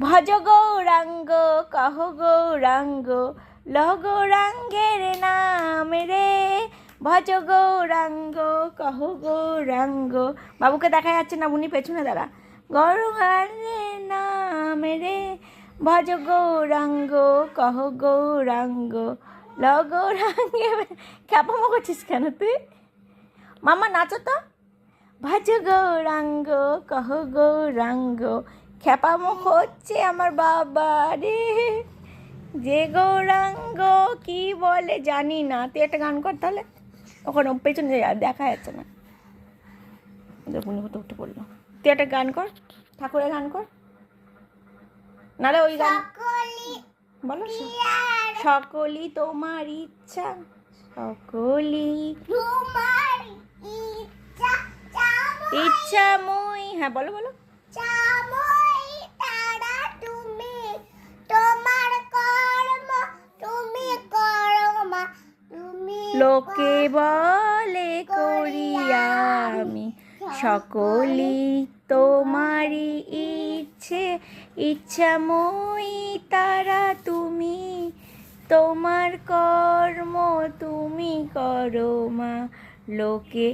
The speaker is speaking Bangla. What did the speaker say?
ভজ গৌরাঙ্গ কহ গৌরাঙ্গ লহ গৌরাঙ্গের নাম রে, ভজ গৌরাঙ্গ কহ গৌরাঙ্গ। বাবুকে দেখা যাচ্ছে না, উনি পেছনে দাঁড়া। গৌরাঙ্গের নাম রে, ভজ গৌরাঙ্গ কহ গৌরাঙ্গ লহ গৌরাঙ্গে। খ্যাপামো করছিস কেন তুই? মামা নাচো তো। ভজ গৌরাঙ্গ কহ গৌরাঙ্গ। খ্যাপামুখ হচ্ছে আমার বাবা রে। যে গৌরাঙ্গ কি বলে জানি না। তুই একটা গান কর তাহলে। ওখানে পেছনে দেখা যাচ্ছে না, উনি হতে উঠে পড়লো। তুই একটা গান কর, ঠাকুরের গান কর, নাহলে ওই গান বলো। সকলই তোমার ইচ্ছা, সকলই ইচ্ছা মই। হ্যাঁ বলো বলো। লোকে বলে করি আমি, সকলই তোমারই ইচ্ছে, ইচ্ছাময়ী তারা তুমি, তোমার কর্ম তুমি করো মা। লোকে